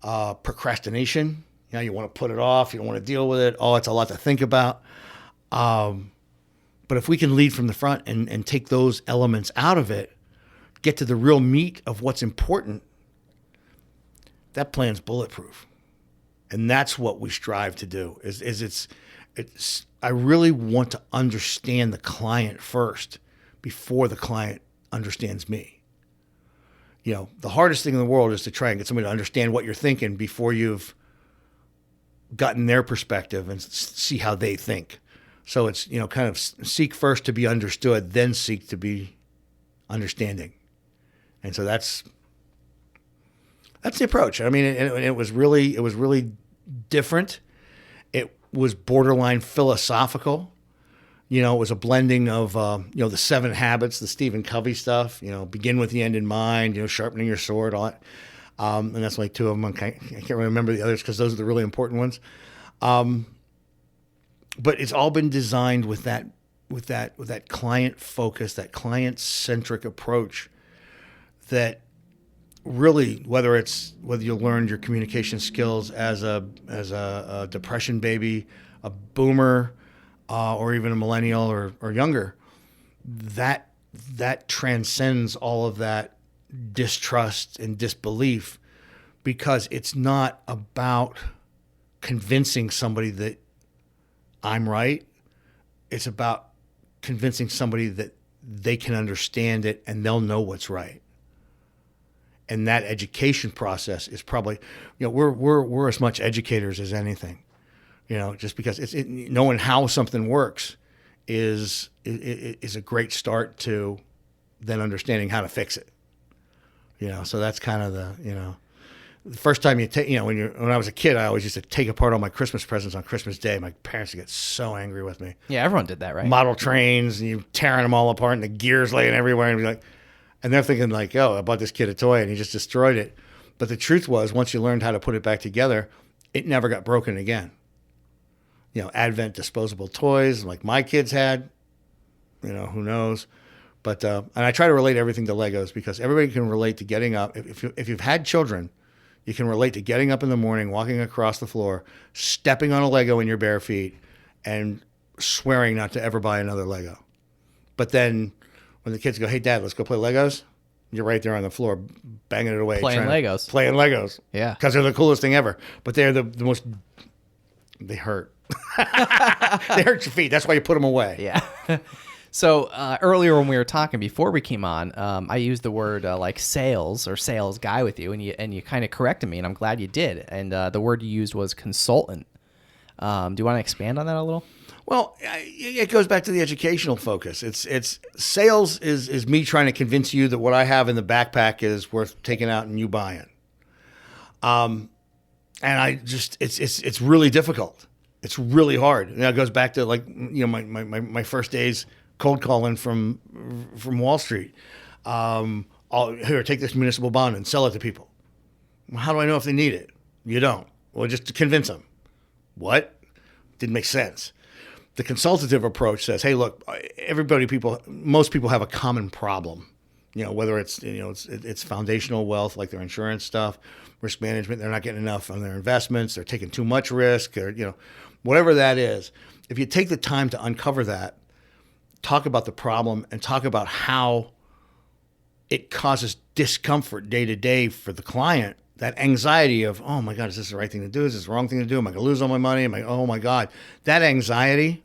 procrastination. You want to put it off. You don't want to deal with it. Oh, it's a lot to think about. But if we can lead from the front and take those elements out of it, get to the real meat of what's important, that plan's bulletproof. And that's what we strive to do. I really want to understand the client first before the client understands me. The hardest thing in the world is to try and get somebody to understand what you're thinking before you've gotten their perspective and see how they think. So it's, kind of seek first to be understood, then seek to be understanding. And so that's the approach. I mean, it was really different. It was borderline philosophical. It was a blending of, the 7 habits, the Stephen Covey stuff, begin with the end in mind, sharpening your sword, all that. And that's like 2 of them. I can't remember the others because those are the really important ones. but it's all been designed with that client focus, that client centric approach. That really, whether you learned your communication skills as a depression baby, a boomer, or even a millennial or younger, that transcends all of that distrust and disbelief, because it's not about convincing somebody that I'm right. It's about convincing somebody that they can understand it and they'll know what's right. And that education process is probably, we're as much educators as anything, just because knowing how something works is a great start to then understanding how to fix it. So that's kind of the first time you take, when I was a kid, I always used to take apart all my Christmas presents on Christmas Day. My parents would get so angry with me. Yeah, everyone did that, right? Model trains, and you tearing them all apart and the gears laying everywhere, and be like, and they're thinking like, oh, I bought this kid a toy and he just destroyed it. But the truth was, once you learned how to put it back together, it never got broken again. Advent disposable toys like my kids had, who knows? But, and I try to relate everything to Legos, because everybody can relate to getting up. If you've had children, you can relate to getting up in the morning, walking across the floor, stepping on a Lego in your bare feet, and swearing not to ever buy another Lego. But then when the kids go, hey, Dad, let's go play Legos, you're right there on the floor banging it away. Playing Legos. Yeah. Because they're the coolest thing ever. But they're the most, they hurt. They hurt your feet. That's why you put them away. Yeah. So earlier when we were talking before we came on, I used the word like sales or sales guy with you, and you kind of corrected me, and I'm glad you did. And the word you used was consultant. Do you want to expand on that a little? Well, it goes back to the educational focus. It's sales is me trying to convince you that what I have in the backpack is worth taking out and you buying. And I just it's really difficult. It's really hard. And that goes back to my first days cold calling from Wall Street. Here, take this municipal bond and sell it to people. Well, how do I know if they need it? You don't. Well, just to convince them. What? Didn't make sense. The consultative approach says, hey, look, most people have a common problem. Whether it's foundational wealth, like their insurance stuff, risk management, they're not getting enough on their investments, they're taking too much risk, or, whatever that is. If you take the time to uncover that, talk about the problem, and talk about how it causes discomfort day to day for the client, that anxiety of, oh my God, is this the right thing to do? Is this the wrong thing to do? Am I going to lose all my money? Oh my God. That anxiety,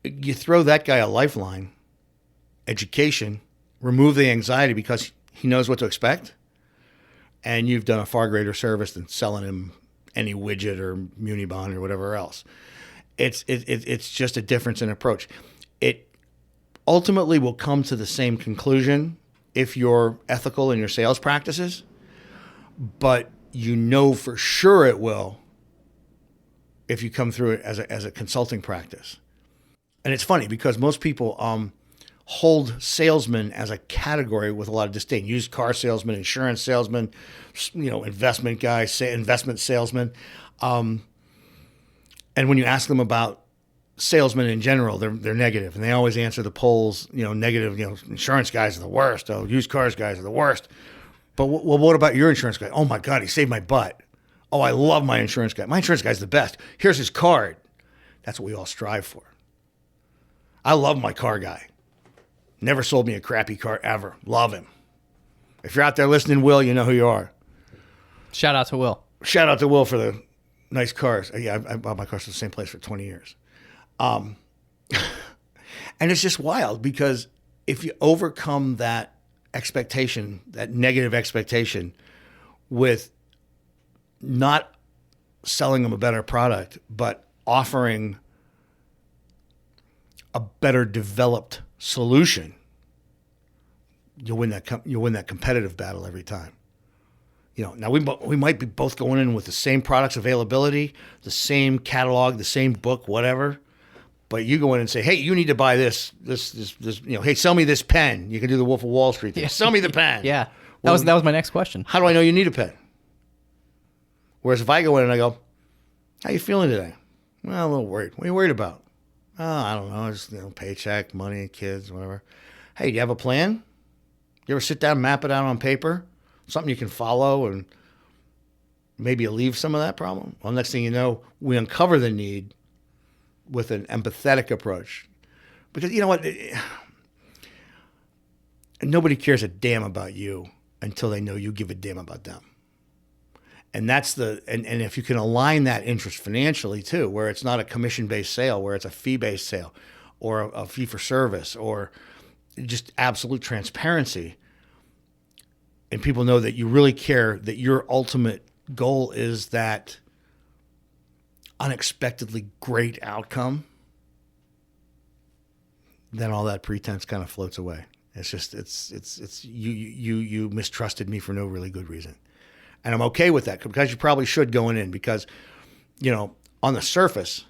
you throw that guy a lifeline, education, remove the anxiety because he knows what to expect, and you've done a far greater service than selling him any widget or muni bond or whatever else. It's just a difference in approach. It ultimately will come to the same conclusion if you're ethical in your sales practices, but for sure it will if you come through it as a consulting practice. And it's funny because most people hold salesmen as a category with a lot of disdain. Used car salesman, insurance salesman, investment guy, investment salesman. And when you ask them about salesmen in general, they're negative, and they always answer the polls, negative. Insurance guys are the worst. Oh, used cars guys are the worst. But what about your insurance guy? Oh my God, he saved my butt. Oh, I love my insurance guy. My insurance guy's the best. Here's his card. That's what we all strive for. I love my car guy. Never sold me a crappy car ever. Love him. If you're out there listening, Will, you know who you are. Shout out to Will. Shout out to Will for the nice cars. Yeah, I bought my cars from the same place for 20 years. And it's just wild because if you overcome that expectation, that negative expectation, with not selling them a better product, but offering a better developed solution, you'll win that competitive battle every time. Now we might be both going in with the same products availability, the same catalog, the same book, whatever. But you go in and say, hey, you need to buy this, hey, sell me this pen. You can do the Wolf of Wall Street thing. Yeah. Sell me the pen. Yeah. That was my next question. How do I know you need a pen? Whereas if I go in and I go, how you feeling today? Well, a little worried. What are you worried about? Oh, I don't know. Just, paycheck, money, kids, whatever. Hey, do you have a plan? You ever sit down and map it out on paper? Something you can follow and maybe alleviate some of that problem? Well, next thing you know, we uncover the need with an empathetic approach. Because you know what? Nobody cares a damn about you until they know you give a damn about them. And that's and if you can align that interest financially too, where it's not a commission-based sale, where it's a fee-based sale or a fee for service or just absolute transparency, and people know that you really care, that your ultimate goal is that unexpectedly great outcome, then all that pretense kind of floats away. It's just, it's you mistrusted me for no really good reason. And I'm okay with that because you probably should going in because, on the surface,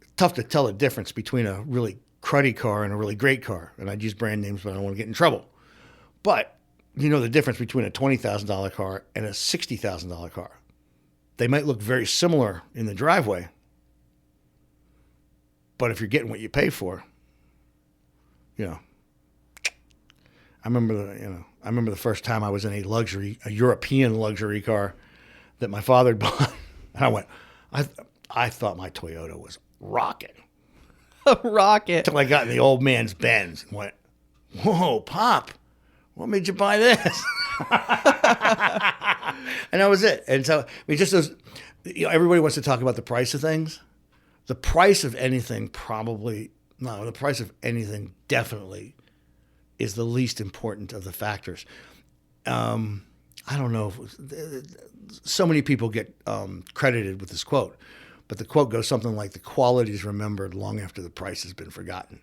it's tough to tell the difference between a really cruddy car and a really great car. And I'd use brand names, but I don't want to get in trouble. But you know the difference between a $20,000 car and a $60,000 car. They might look very similar in the driveway, but if you're getting what you pay for, I remember the first time I was in a European luxury car that my father bought, and I went, I thought my Toyota was rocking. A rocket. Until I got in the old man's Benz and went, whoa, Pop, what made you buy this? And that was it. And so, just those, everybody wants to talk about the price of things. The price of anything the price of anything definitely is the least important of the factors. I don't know. So many people get credited with this quote, but the quote goes something like, "The quality is remembered long after the price has been forgotten."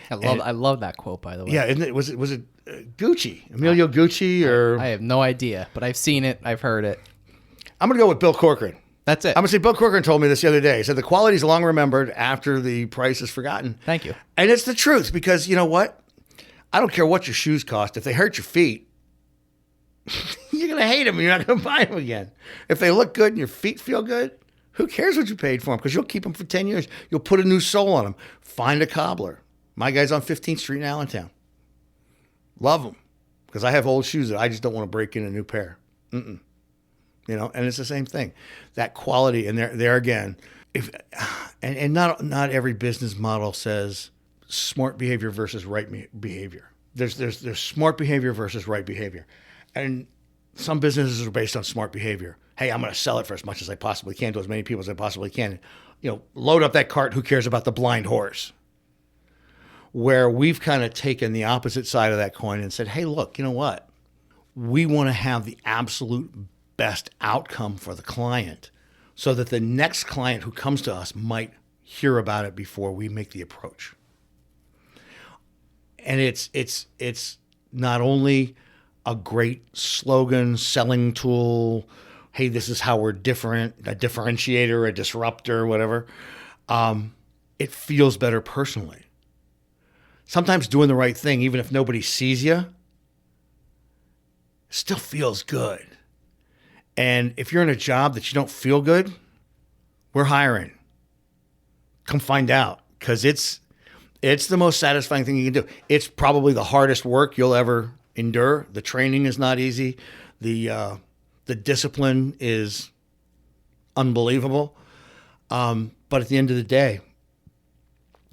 I love that quote, by the way. Yeah, isn't it? Was it Gucci, Emilio Gucci, or I have no idea, but I've seen it, I've heard it. I'm gonna go with Bill Corcoran. That's it. I'm gonna say Bill Corcoran told me this the other day. He said the quality is long remembered after the price is forgotten. Thank you. And it's the truth because you know what? I don't care what your shoes cost. If they hurt your feet, you're going to hate them and you're not going to buy them again. If they look good and your feet feel good, who cares what you paid for them? Because you'll keep them for 10 years. You'll put a new sole on them. Find a cobbler. My guy's on 15th Street in Allentown. Love them. Because I have old shoes that I just don't want to break in a new pair. And it's the same thing. That quality, and there again, and not every business model says smart behavior versus right behavior. There's smart behavior versus right behavior. And some businesses are based on smart behavior. Hey, I'm going to sell it for as much as I possibly can to as many people as I possibly can. Load up that cart. Who cares about the blind horse? Where we've kind of taken the opposite side of that coin and said, hey, look, you know what? We want to have the absolute best outcome for the client so that the next client who comes to us might hear about it before we make the approach. And it's not only a great slogan, selling tool, hey, this is how we're different, a differentiator, a disruptor, whatever. It feels better personally. Sometimes doing the right thing, even if nobody sees you, still feels good. And if you're in a job that you don't feel good, we're hiring. Come find out, because it's the most satisfying thing you can do. It's probably the hardest work you'll ever endure. The training is not easy. The discipline is unbelievable. But at the end of the day,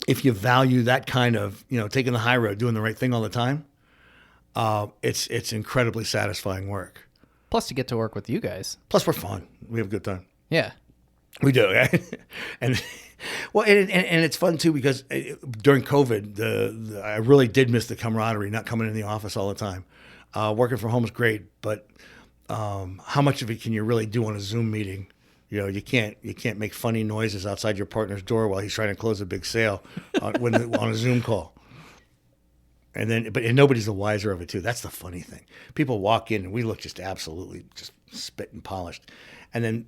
if you value that kind of, taking the high road, doing the right thing all the time, it's incredibly satisfying work. Plus, you get to work with you guys. Plus, we're fun. We have a good time. Yeah. We do, right? and it's fun too because during COVID, I really did miss the camaraderie, not coming in the office all the time. Working from home is great, but how much of it can you really do on a Zoom meeting? You can't make funny noises outside your partner's door while he's trying to close a big sale on a Zoom call. And nobody's the wiser of it too. That's the funny thing. People walk in and we look just absolutely just spit and polished, and then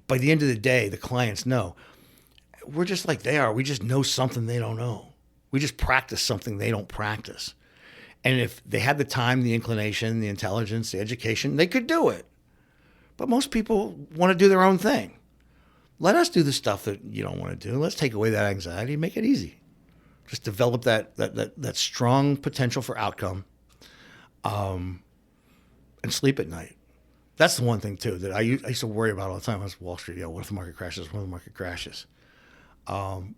by the end of the day, the clients know we're just like they are. We just know something they don't know. We just practice something they don't practice. And if they had the time, the inclination, the intelligence, the education, they could do it. But most people want to do their own thing. let us do the stuff that you don't want to do. Let's take away that anxiety and make it easy. Just develop that strong potential for outcome, and sleep at night. That's the one thing too that I used to worry about all the time. I was Wall Street. What if the market crashes? What if the market crashes?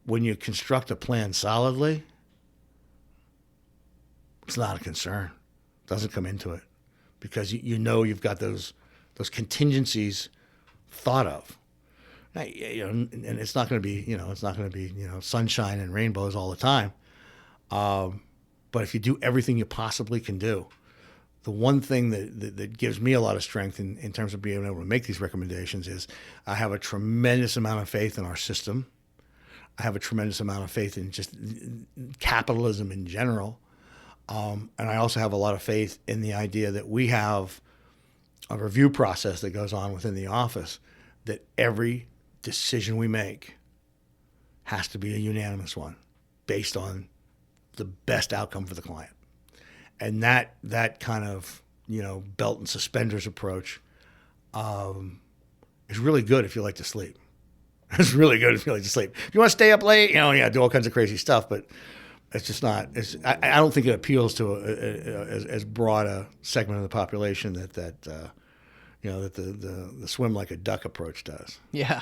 When you construct a plan solidly, it's not a concern. It doesn't come into it because you know you've got those contingencies thought of. Now, and it's not going to be sunshine and rainbows all the time. But if you do everything you possibly can do, the one thing that gives me a lot of strength in terms of being able to make these recommendations is I have a tremendous amount of faith in our system. I have a tremendous amount of faith in just capitalism in general. And I also have a lot of faith in the idea that we have a review process that goes on within the office, that every decision we make has to be a unanimous one based on the best outcome for the client. And that kind of, belt and suspenders approach is really good if you like to sleep. It's really good if you like to sleep. If you want to stay up late, do all kinds of crazy stuff, but it's just not. I don't think it appeals to as broad a segment of the population that the swim like a duck approach does. Yeah.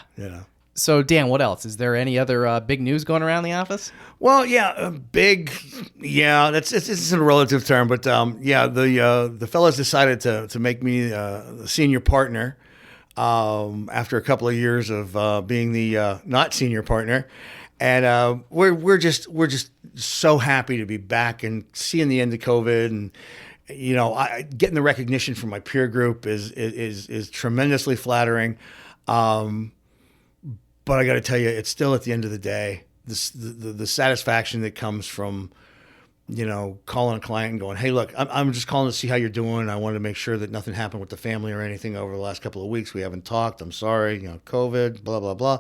So, Dan, what else? Is there any other big news going around the office? Well, big. Yeah, it's a relative term, but the fellas decided to make me the senior partner after a couple of years of being the not senior partner, and we're just so happy to be back and seeing the end of COVID, and getting the recognition from my peer group is tremendously flattering. But I got to tell you, it's still at the end of the day, the satisfaction that comes from, calling a client and going, hey, look, I'm just calling to see how you're doing. I wanted to make sure that nothing happened with the family or anything over the last couple of weeks. We haven't talked. I'm sorry, COVID, blah, blah, blah.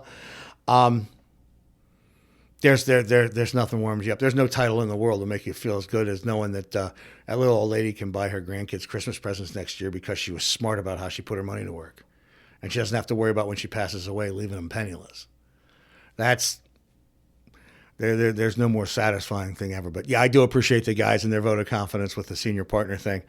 There's nothing warms you up. There's no title in the world to make you feel as good as knowing that that little old lady can buy her grandkids Christmas presents next year because she was smart about how she put her money to work. And she doesn't have to worry about when she passes away, leaving them penniless. There's no more satisfying thing ever. But yeah, I do appreciate the guys and their vote of confidence with the senior partner thing.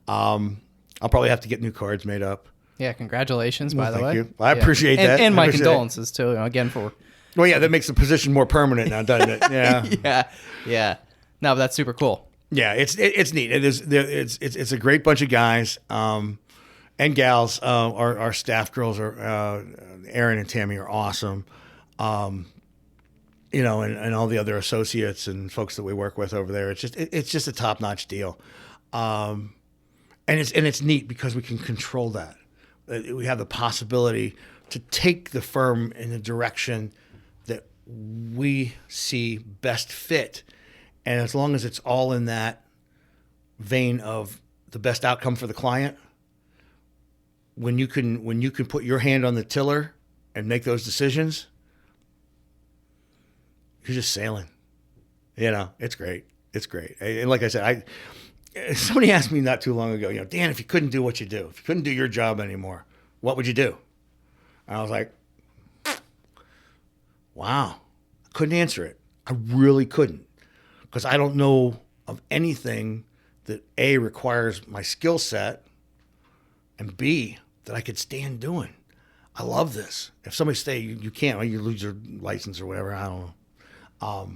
I'll probably have to get new cards made up. Yeah, congratulations, by the way. Thank you. I appreciate that. And my condolences, too, again, for... Well, yeah, that makes the position more permanent now, doesn't it? Yeah. Yeah. No, but that's super cool. Yeah, it's neat. It's a great bunch of guys. And gals. Our staff girls are Erin and Tammy are awesome, and all the other associates and folks that we work with over there. It's just a top notch deal, and it's neat because we can control that. We have the possibility to take the firm in a direction that we see best fit, and as long as it's all in that vein of the best outcome for the client. When you can put your hand on the tiller and make those decisions, you're just sailing. It's great. It's great. And like I said, somebody asked me not too long ago, Dan, if you couldn't do what you do, if you couldn't do your job anymore, what would you do? And I was like, wow, I couldn't answer it. I really couldn't, because I don't know of anything that A, requires my skill set, and B, that I could stand doing. I love this. If somebody say you can't, or you lose your license or whatever, I don't know.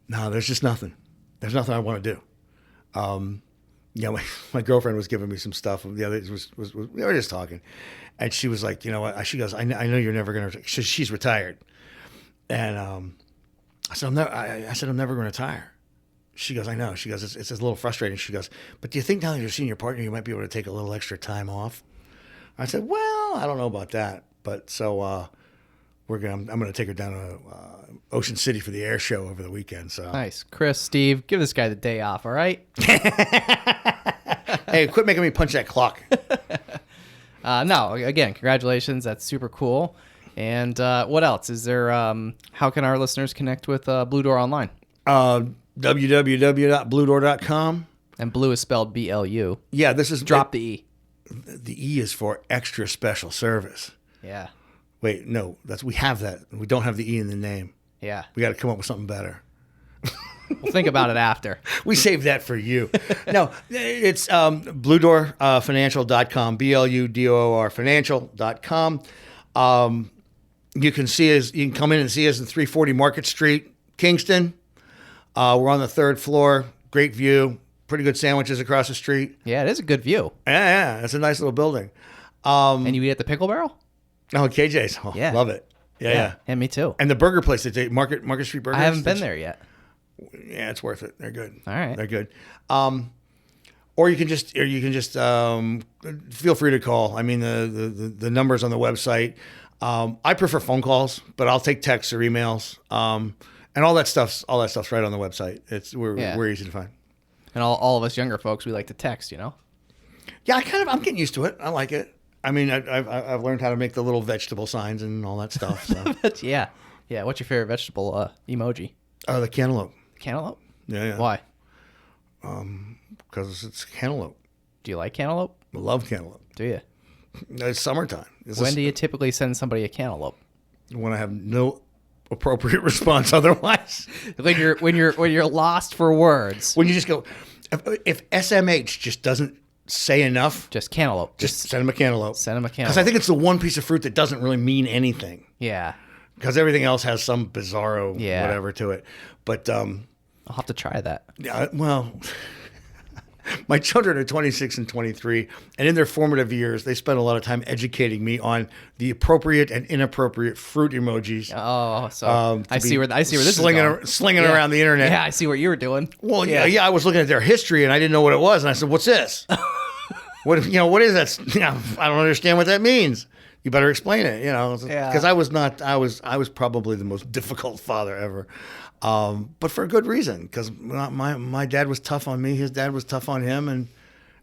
No, there's just nothing. There's nothing I want to do. My girlfriend was giving me some stuff. The other we were just talking, and she was like, she goes, I know you're never gonna. She's retired, and I said, I'm never gonna retire. She goes, I know. She goes, it's a little frustrating. She goes, but do you think now that you're a senior partner, you might be able to take a little extra time off? I said, well, I don't know about that. But so I'm going to take her down to Ocean City for the air show over the weekend. So nice. Chris, Steve, give this guy the day off, all right? Hey, quit making me punch that clock. No, again, congratulations. That's super cool. And what else? Is there, how can our listeners connect with Blue Door online? www.bluedoor.com. And blue is spelled BLU. Yeah, this is... Drop the E. The E is for extra special service. Yeah. Wait, no, we have that. We don't have the E in the name. Yeah. We got to come up with something better. We'll think about it after. We saved that for you. No, it's bluedoorfinancial.com, BLUDOOR financial.com. You can see us. You can come in and see us in 340 Market Street, Kingston. We're on the 3rd floor. Great view. Pretty good sandwiches across the street. Yeah, it is a good view. Yeah. It's a nice little building. And you eat at the Pickle Barrel? Oh, KJ's. Oh, Yeah. Love it. Yeah. And me too. And the burger place, Market Street Burgers. I haven't been there yet. Yeah, it's worth it. They're good. All right. They're good. Or you can just feel free to call. I mean, the numbers on the website. I prefer phone calls, but I'll take texts or emails. And all that stuff's right on the website. We're easy to find. And all of us younger folks, we like to text, you know? Yeah, I'm getting used to it. I like it. I mean, I've learned how to make the little vegetable sigms and all that stuff. So. Yeah. What's your favorite vegetable emoji? The cantaloupe. Cantaloupe? Yeah. Why? Because it's cantaloupe. Do you like cantaloupe? I love cantaloupe. Do you? It's summertime. When do you typically send somebody a cantaloupe? When I have no appropriate response otherwise. When you're lost for words. When you just go, if SMH just doesn't say enough, Just cantaloupe. just send them a cantaloupe. Send them a Because cantaloupe. I think it's the one piece of fruit that doesn't really mean anything. Yeah. Because everything else has some bizarro whatever to it. But I'll have to try that. yeah, well, my children are 26 and 23, and in their formative years, they spent a lot of time educating me on the appropriate and inappropriate fruit emojis. Oh, so I see where this is slinging going. slinging around the internet. Yeah, I see what you were doing. Well, yeah, I was looking at their history and I didn't know what it was, and I said, "What's this? What is that? I don't understand what that means. You better explain it." Because I was probably the most difficult father ever, but for a good reason. Because my dad was tough on me, his dad was tough on him, and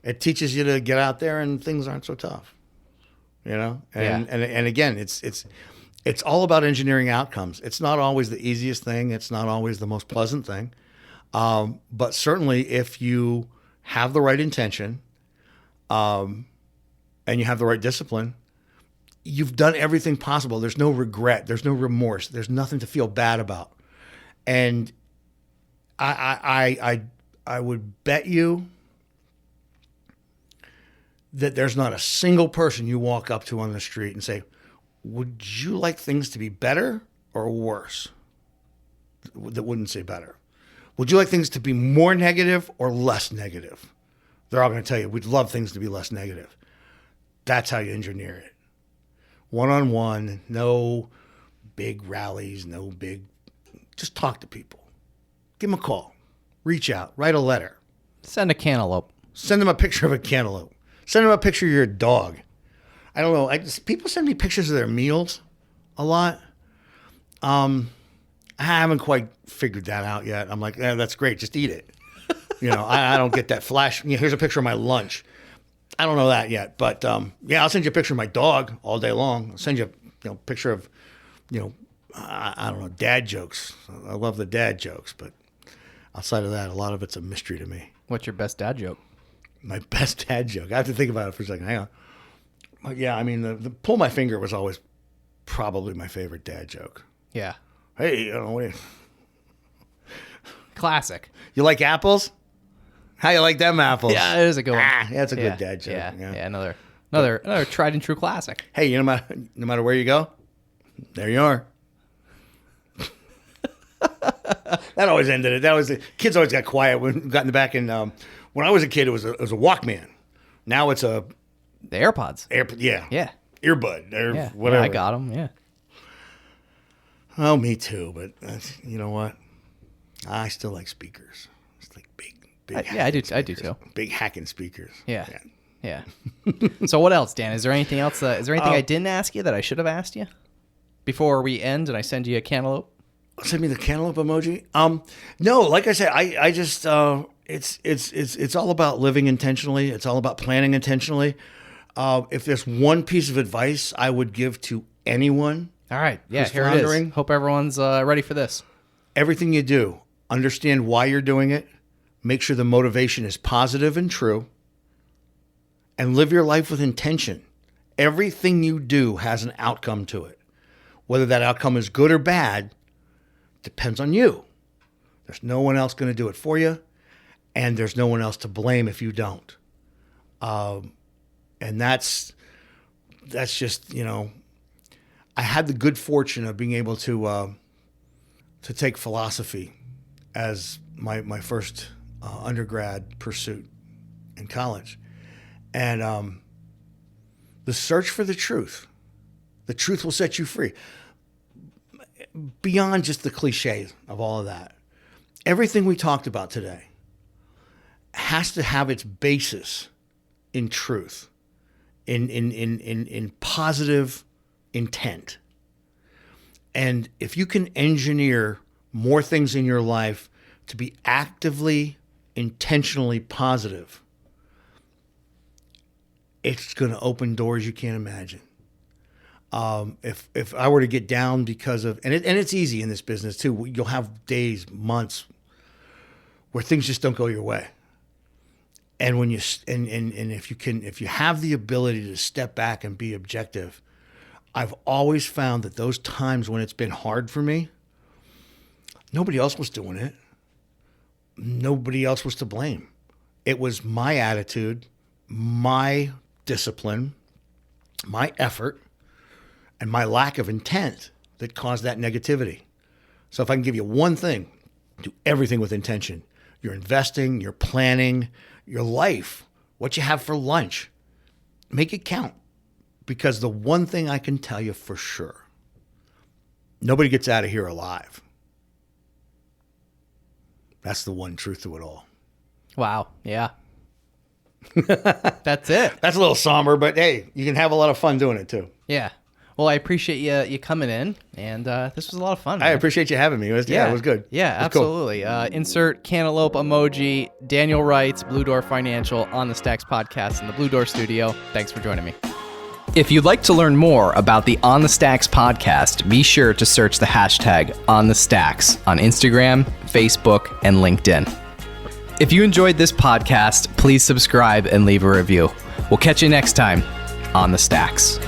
it teaches you to get out there and things aren't so tough. And again, it's all about engineering outcomes. It's not always the easiest thing. It's not always the most pleasant thing. But certainly if you have the right intention, and you have the right discipline, you've done everything possible. There's no regret. There's no remorse. There's nothing to feel bad about. And I would bet you that there's not a single person you walk up to on the street and say, "Would you like things to be better or worse?" That wouldn't say better. "Would you like things to be more negative or less negative?" They're all going to tell you, "We'd love things to be less negative." That's how you engineer it. One-on-one, no big rallies, just talk to people. Give them a call. Reach out. Write a letter. Send a cantaloupe. Send them a picture of a cantaloupe. Send them a picture of your dog. I don't know. People send me pictures of their meals a lot. I haven't quite figured that out yet. I'm like, that's great. Just eat it. I don't get that flash. Here's a picture of my lunch. I don't know that yet, but I'll send you a picture of my dog all day long. I'll send you a picture of, I don't know, dad jokes. I love the dad jokes, but outside of that, a lot of it's a mystery to me. What's your best dad joke? My best dad joke. I have to think about it for a second. Hang on. Yeah, I mean, the pull my finger was always probably my favorite dad joke. Yeah. Hey, what do you... Classic. You like apples? How you like them apples? Yeah, it is a good one. That's a good dad joke. Yeah, another tried and true classic. Hey, no matter where you go, there you are. That always ended it. That was the kids always got quiet when we got in the back. And when I was a kid, it was a Walkman. Now it's the AirPods. Yeah. Earbud or whatever. Yeah, I got them. Yeah. Oh, me too. But you know what? I still like speakers. It's like big. I do too. Big hacking speakers. Yeah. So what else, Dan? Is there anything else? Is there anything I didn't ask you that I should have asked you before we end and I send you a cantaloupe? Send me the cantaloupe emoji. No, like I said, I just it's all about living intentionally. It's all about planning intentionally. If there's one piece of advice I would give to anyone, all right, yeah, here floundering, it is. Hope everyone's ready for this. Everything you do, understand why you're doing it. Make sure the motivation is positive and true, and live your life with intention. Everything you do has an outcome to it. Whether that outcome is good or bad depends on you. There's no one else going to do it for you, and there's no one else to blame if you don't. And that's just, I had the good fortune of being able to take philosophy as my first undergrad pursuit in college. And the search for the truth will set you free. Beyond just the cliche of all of that, everything we talked about today has to have its basis in truth, in positive intent. And if you can engineer more things in your life to be actively, intentionally positive, it's going to open doors you can't imagine. If I were to get down because of, and it's easy in this business too. You'll have days, months where things just don't go your way. And when if you have the ability to step back and be objective, I've always found that those times when it's been hard for me, nobody else was doing it. Nobody else was to blame. It was my attitude, my discipline, my effort, and my lack of intent that caused that negativity. So if I can give you one thing, do everything with intention. You're investing, you're planning, your life, what you have for lunch, make it count. Because the one thing I can tell you for sure, nobody gets out of here alive. That's the one truth to it all. Wow. Yeah. That's it. That's a little somber, but hey, you can have a lot of fun doing it too. Yeah. Well, I appreciate you coming in, and this was a lot of fun. I appreciate you having me. It was good. Yeah, absolutely. Cool. Insert cantaloupe emoji. Daniel Reitz, Blue Door Financial, on the Stacks podcast in the Blue Door studio. Thanks for joining me. If you'd like to learn more about the On the Stacks podcast, be sure to search the hashtag On the Stacks on Instagram, Facebook, and LinkedIn. If you enjoyed this podcast, please subscribe and leave a review. We'll catch you next time on the Stacks.